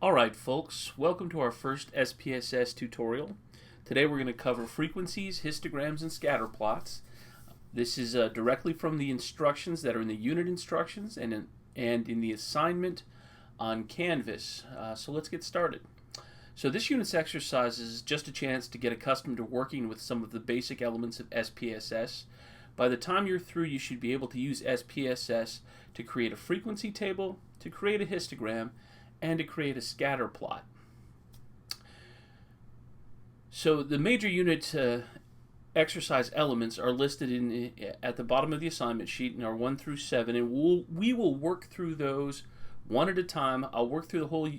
Alright folks, welcome to our first SPSS tutorial. Today we're going to cover frequencies, histograms, and scatter plots. This is directly from the instructions that are in the unit instructions and in the assignment on Canvas. So let's get started. So this unit's exercise is just a chance to get accustomed to working with some of the basic elements of SPSS. By the time you're through, you should be able to use SPSS to create a frequency table, to create a histogram, and to create a scatter plot. So the major unit exercise elements are listed at the bottom of the assignment sheet in our 1 through 7, and we will work through those one at a time. I'll work through the whole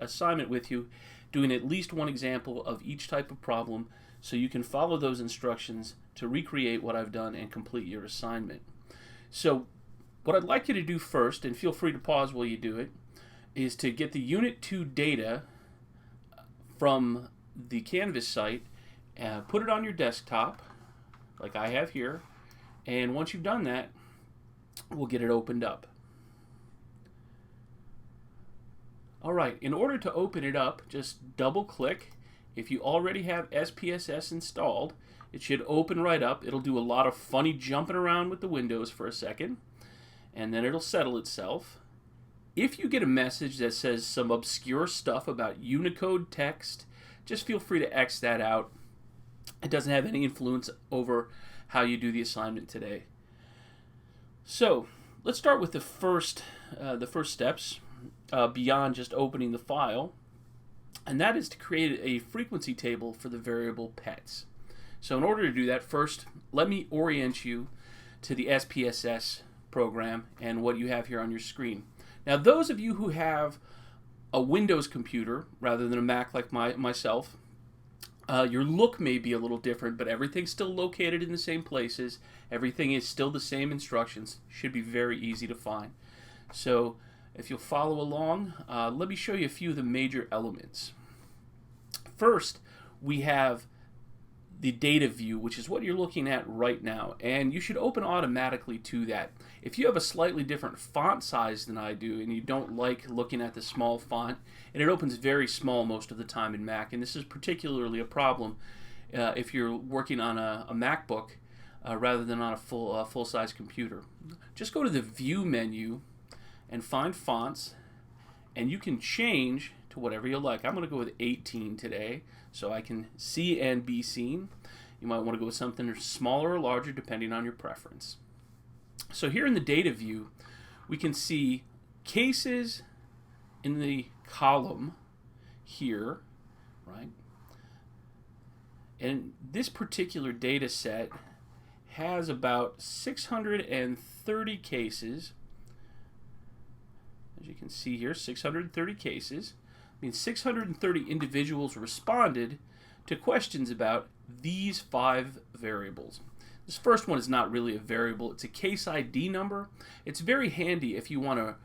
assignment with you, doing at least one example of each type of problem so you can follow those instructions to recreate what I've done and complete your assignment. So what I'd like you to do first, and feel free to pause while you do it, is to get the Unit 2 data from the Canvas site, put it on your desktop, like I have here, and once you've done that, we'll get it opened up. Alright, in order to open it up, just double-click. If you already have SPSS installed, it should open right up. It'll do a lot of funny jumping around with the windows for a second, and then it'll settle itself. If you get a message that says some obscure stuff about Unicode text, just feel free to X that out. It doesn't have any influence over how you do the assignment today. So let's start with the first steps beyond just opening the file, and that is to create a frequency table for the variable pets. So in order to do that, first let me orient you to the SPSS program and what you have here on your screen. Now, those of you who have a Windows computer rather than a Mac like myself, your look may be a little different, but everything's still located in the same places. Everything is still the same instructions. Should be very easy to find. So if you'll follow along, let me show you a few of the major elements. First, we have the data view, which is what you're looking at right now, and you should open automatically to that. If you have a slightly different font size than I do and you don't like looking at the small font, and it opens very small most of the time in Mac, and this is particularly a problem if you're working on a MacBook rather than on a full-size computer. Just go to the View menu and find fonts, and you can change to whatever you like. I'm going to go with 18 today so I can see and be seen. You might want to go with something smaller or larger depending on your preference. So here in the data view, we can see cases in the column here, right? And this particular data set has about 630 cases. As you can see here, 630 cases. Means 630 individuals responded to questions about these 5 variables. This first one is not really a variable, it's a case ID number. It's very handy if you want to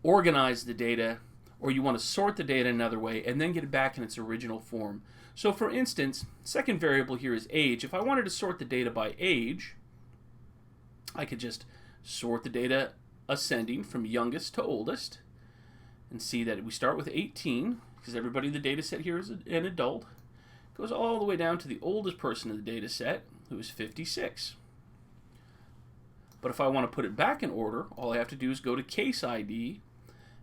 organize the data or you want to sort the data another way and then get it back in its original form. So for instance, second variable here is age. If I wanted to sort the data by age, I could just sort the data ascending from youngest to oldest, and see that we start with 18, because everybody in the data set here is an adult. It goes all the way down to the oldest person in the data set, who is 56. But if I want to put it back in order, all I have to do is go to case ID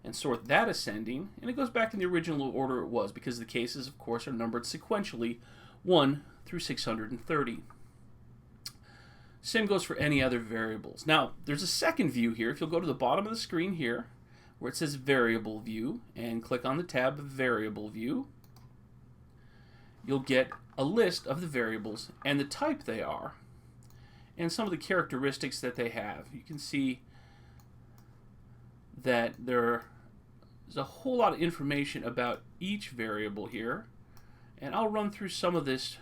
and sort that ascending, and it goes back in the original order it was, because the cases, of course, are numbered sequentially 1 through 630. Same goes for any other variables. Now, there's a second view here. If you'll go to the bottom of the screen here, where it says Variable View, and click on the tab Variable View, you'll get a list of the variables and the type they are, and some of the characteristics that they have. You can see that there's a whole lot of information about each variable here, and I'll run through some of this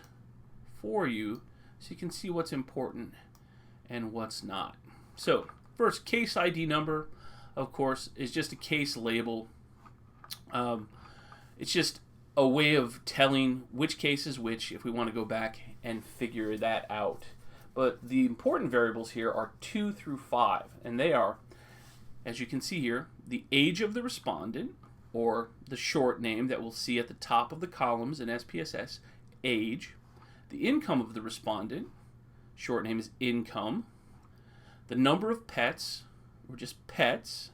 for you so you can see what's important and what's not. So, first, case ID number, of course, is just a case label. It's just a way of telling which case is which if we want to go back and figure that out. But the important variables here are 2 through 5, and they are, as you can see here, the age of the respondent, or the short name that we'll see at the top of the columns in SPSS, age, the income of the respondent, short name is income, the number of pets, or just pets,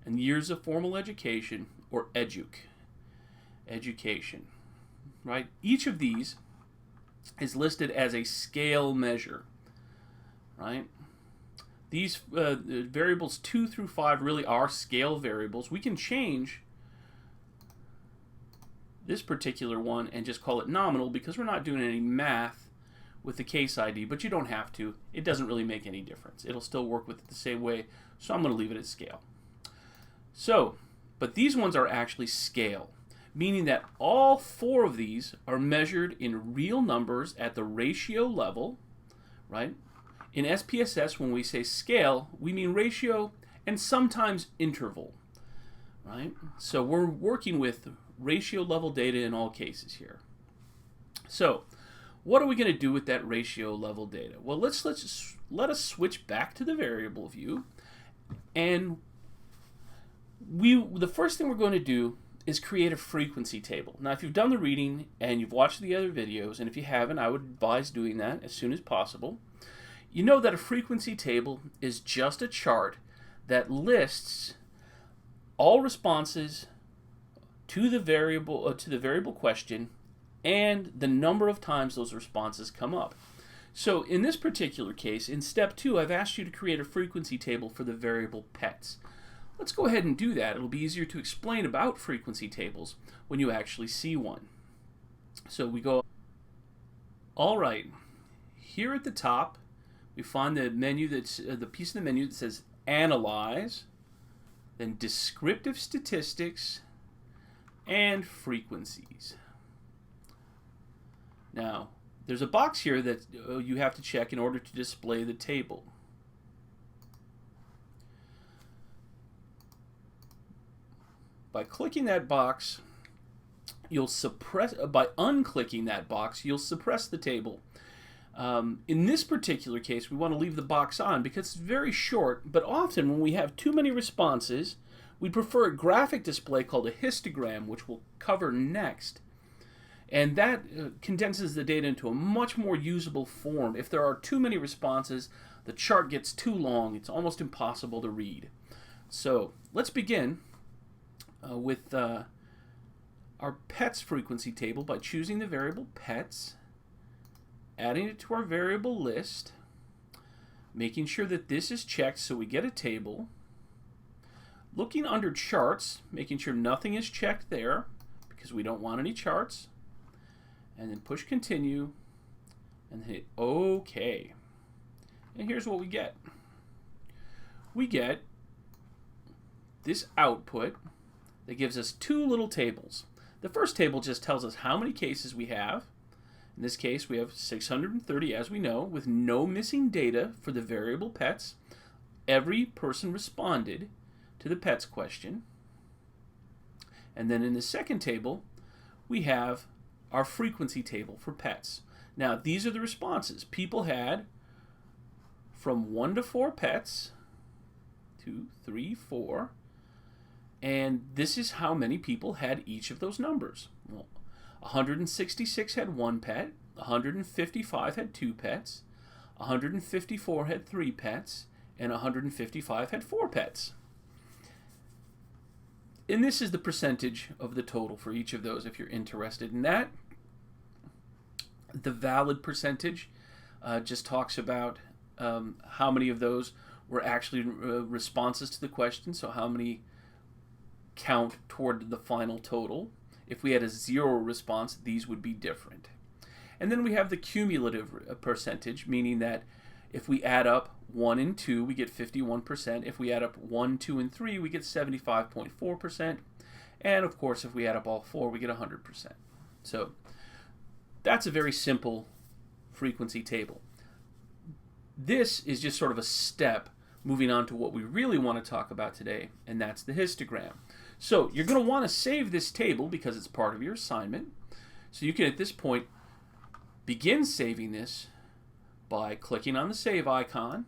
and years of formal education, or education, right? Each of these is listed as a scale measure, right? These variables 2 through 5 really are scale variables. We can change this particular one and just call it nominal because we're not doing any math with the case ID, but you don't have to. It doesn't really make any difference. It'll still work with it the same way, so I'm going to leave it at scale. So, but these ones are actually scale, meaning that all 4 of these are measured in real numbers at the ratio level, right? In SPSS, when we say scale, we mean ratio and sometimes interval, right? So we're working with ratio level data in all cases here. So what are we going to do with that ratio level data? Well, let us switch back to the variable view, and the first thing we're going to do is create a frequency table. Now, if you've done the reading and you've watched the other videos, and if you haven't, I would advise doing that as soon as possible. You know that a frequency table is just a chart that lists all responses to the variable question and the number of times those responses come up. So in this particular case, in step 2, I've asked you to create a frequency table for the variable pets. Let's go ahead and do that. It'll be easier to explain about frequency tables when you actually see one. So we go, all right, here at the top, we find the menu that's the piece of the menu that says Analyze, then Descriptive Statistics, and Frequencies. Now, there's a box here that you have to check in order to display the table. By clicking that box, you'll suppress. By unclicking that box, you'll suppress the table. In this particular case, we want to leave the box on because it's very short, but often when we have too many responses, we prefer a graphic display called a histogram, which we'll cover next. And that condenses the data into a much more usable form. If there are too many responses, the chart gets too long. It's almost impossible to read. So let's begin with our pets frequency table by choosing the variable pets, adding it to our variable list, making sure that this is checked so we get a table, looking under charts, making sure nothing is checked there because we don't want any charts, and then push continue and hit OK. And here's what we get. We get this output that gives us 2 little tables. The first table just tells us how many cases we have. In this case, we have 630, as we know, with no missing data for the variable pets. Every person responded to the pets question. And then in the second table, we have our frequency table for pets. Now, these are the responses. People had from 1 to 4 pets, 2, 3, 4, and this is how many people had each of those numbers. Well, 166 had 1 pet, 155 had 2 pets, 154 had 3 pets, and 155 had 4 pets. And this is the percentage of the total for each of those if you're interested in that. The valid percentage just talks about how many of those were actually responses to the question, so how many count toward the final total. If we had a 0 response, these would be different. And then we have the cumulative percentage, meaning that if we add up 1 and 2, we get 51%. If we add up 1, 2, and 3, we get 75.4%. And of course, if we add up all 4, we get 100%. So that's a very simple frequency table. This is just sort of a step moving on to what we really want to talk about today, and that's the histogram. So you're going to want to save this table because it's part of your assignment. So you can, at this point, begin saving this by clicking on the save icon,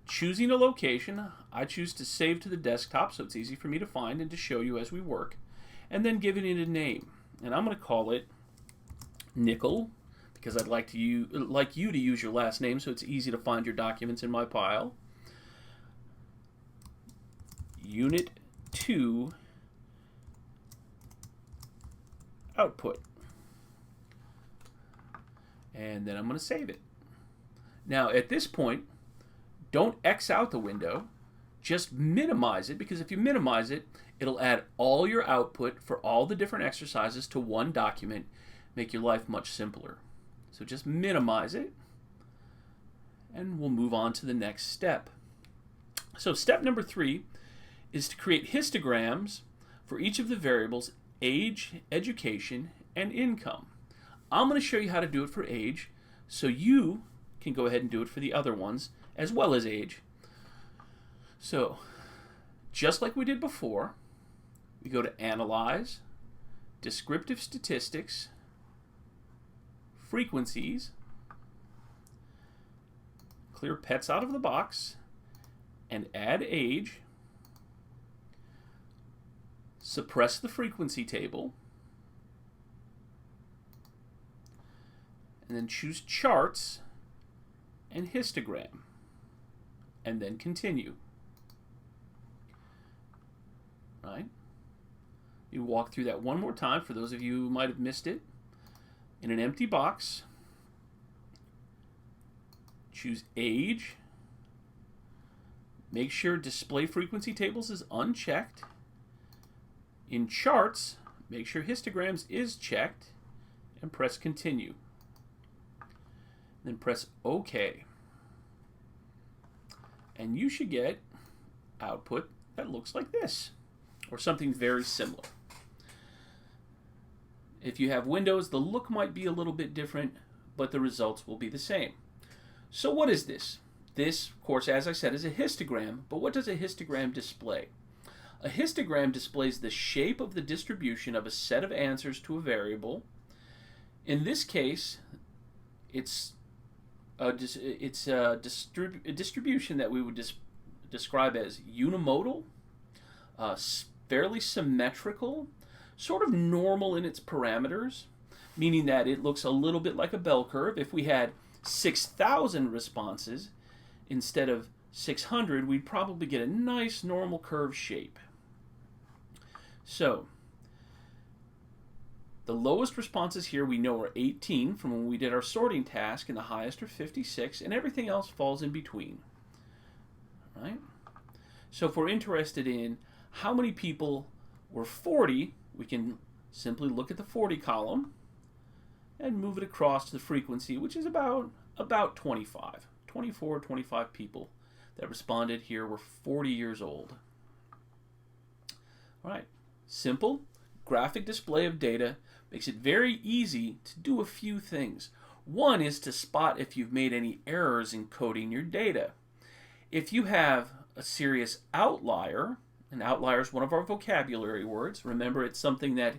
choosing a location, I choose to save to the desktop so it's easy for me to find and to show you as we work, and then giving it a name. And I'm going to call it Nickel, because I'd like you to use your last name so it's easy to find your documents in my pile. Unit 2 output. And then I'm going to save it. Now at this point, don't X out the window, just minimize it, because if you minimize it, it'll add all your output for all the different exercises to one document, make your life much simpler. So just minimize it, and we'll move on to the next step. So step number 3 is to create histograms for each of the variables age, education, and income. I'm going to show you how to do it for age, so you can go ahead and do it for the other ones as well as age. So just like we did before, we go to Analyze, Descriptive Statistics, Frequencies, clear pets out of the box, and add age, suppress the frequency table, and then choose Charts and Histogram, and then continue. Right? You walk through that one more time for those of you who might have missed it. In an empty box, choose age, make sure display frequency tables is unchecked. In charts, make sure histograms is checked, and press continue. Then press OK. And you should get output that looks like this, or something very similar. If you have Windows, the look might be a little bit different, but the results will be the same. So what is this? This, of course, as I said, is a histogram, but what does a histogram display? A histogram displays the shape of the distribution of a set of answers to a variable. In this case, it's a distribution that we would describe as unimodal, fairly symmetrical, sort of normal in its parameters, meaning that it looks a little bit like a bell curve. If we had 6,000 responses instead of 600, we'd probably get a nice normal curve shape. So the lowest responses here we know are 18 from when we did our sorting task, and the highest are 56, and everything else falls in between. Right? So if we're interested in how many people were 40, we can simply look at the 40 column and move it across to the frequency, which is about 25. 24, 25 people that responded here were 40 years old. All right, simple graphic display of data makes it very easy to do a few things. One is to spot if you've made any errors in coding your data. If you have a serious outlier, an outlier is one of our vocabulary words. Remember, it's something that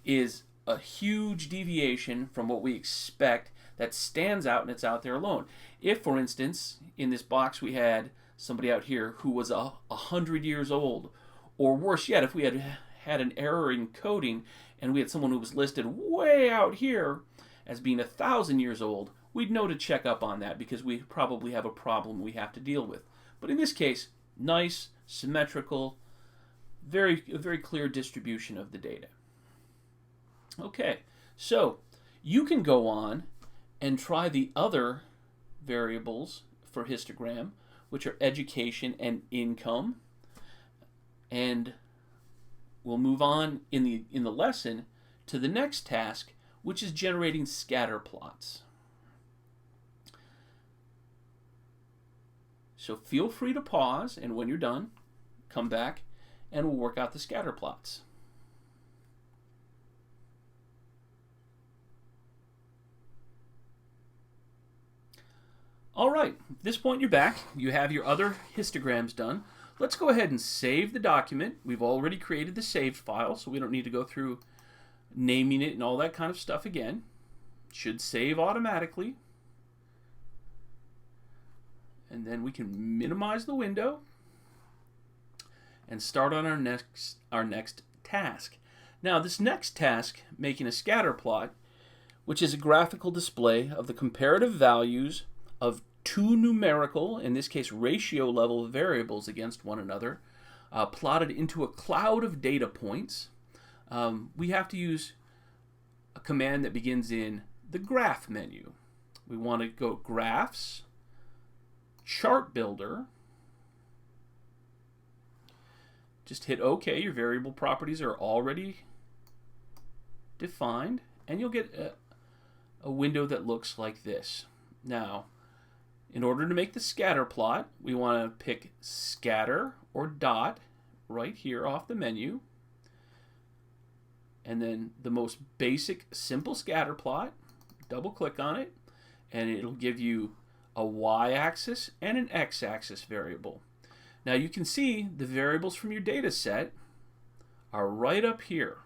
is a huge deviation from what we expect, that stands out and it's out there alone. If, for instance, in this box we had somebody out here who was 100 years old, or worse yet, if we had an error in coding and we had someone who was listed way out here as being 1,000 years old, we'd know to check up on that because we probably have a problem we have to deal with. But in this case, nice, symmetrical, very clear distribution of the data. Okay, so you can go on and try the other variables for histogram, which are education and income, and we'll move on in the lesson to the next task, which is generating scatter plots. So feel free to pause, and when you're done, come back and we'll work out the scatter plots. All right, at this point you're back. You have your other histograms done. Let's go ahead and save the document. We've already created the saved file, so we don't need to go through naming it and all that kind of stuff again. It should save automatically. And then we can minimize the window and start on our next task. Now, this next task, making a scatter plot, which is a graphical display of the comparative values of two numerical, in this case ratio level variables against one another, plotted into a cloud of data points, we have to use a command that begins in the graph menu. We want to go graphs, chart builder, just hit OK. Your variable properties are already defined, and you'll get a window that looks like this. Now, in order to make the scatter plot, we want to pick scatter or dot right here off the menu, and then the most basic simple scatter plot, double click on it, and it'll give you a y-axis and an x-axis variable. Now you can see the variables from your data set are right up here.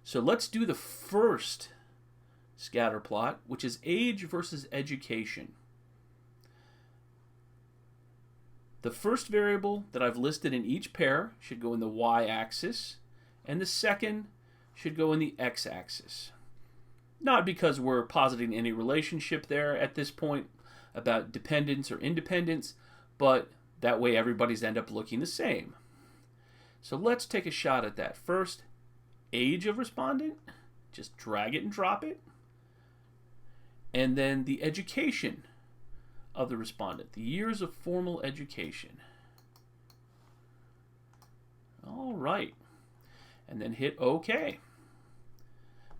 So let's do the first scatter plot, which is age versus education. The first variable that I've listed in each pair should go in the y-axis, and the second should go in the x-axis. Not because we're positing any relationship there at this point about dependence or independence, but that way everybody's end up looking the same. So let's take a shot at that. First, age of respondent, just drag it and drop it. And then the education of the respondent, the years of formal education. All right. And then hit OK.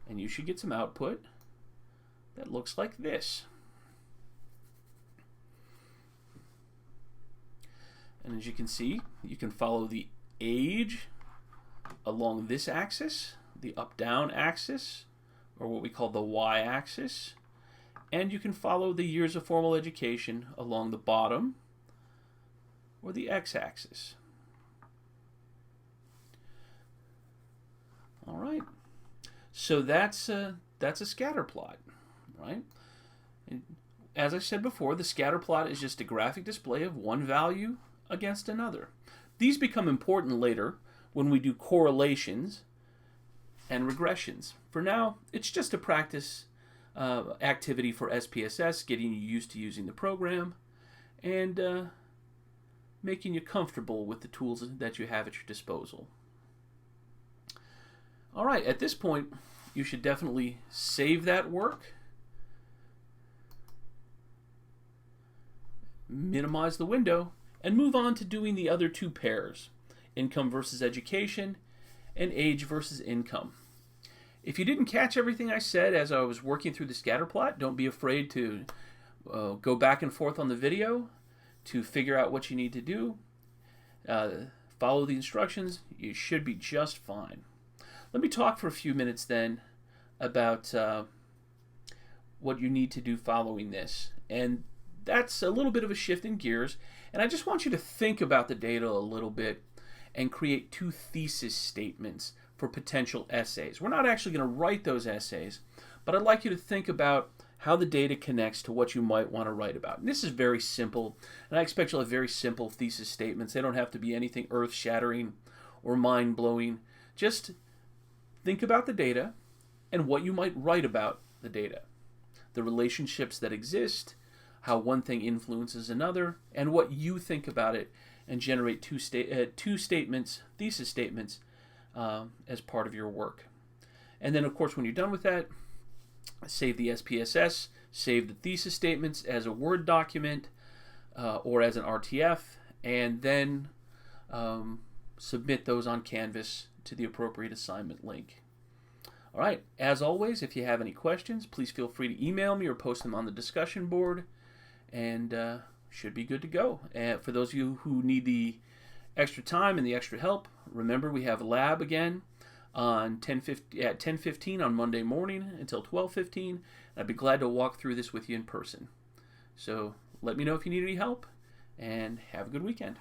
And you should get some output that looks like this. And as you can see, you can follow the age along this axis, the up-down axis, or what we call the y-axis. And you can follow the years of formal education along the bottom, or the x-axis. All right. So that's a scatter plot, right? And as I said before, the scatter plot is just a graphic display of one value against another. These become important later when we do correlations and regressions. For now, it's just a practice activity for SPSS, getting you used to using the program and making you comfortable with the tools that you have at your disposal. All right, at this point, you should definitely save that work, minimize the window, and move on to doing the other two pairs, income versus education and age versus income. If you didn't catch everything I said as I was working through the scatter plot, don't be afraid to go back and forth on the video to figure out what you need to do. Follow the instructions. You should be just fine. Let me talk for a few minutes then about what you need to do following this. And that's a little bit of a shift in gears. And I just want you to think about the data a little bit and create two thesis statements for potential essays. We're not actually going to write those essays, but I'd like you to think about how the data connects to what you might want to write about. And this is very simple, and I expect you'll have very simple thesis statements. They don't have to be anything earth-shattering or mind-blowing. Just think about the data and what you might write about the data, the relationships that exist, how one thing influences another, and what you think about it, and generate two statements, thesis statements, as part of your work. And then, of course, when you're done with that, save the SPSS, save the thesis statements as a Word document or as an RTF, and then submit those on Canvas to the appropriate assignment link. All right, as always, if you have any questions, please feel free to email me or post them on the discussion board, and should be good to go. And for those of you who need the extra time and the extra help, remember we have a lab again on at 10:15 on Monday morning until 12:15. I'd be glad to walk through this with you in person. So let me know if you need any help, and have a good weekend.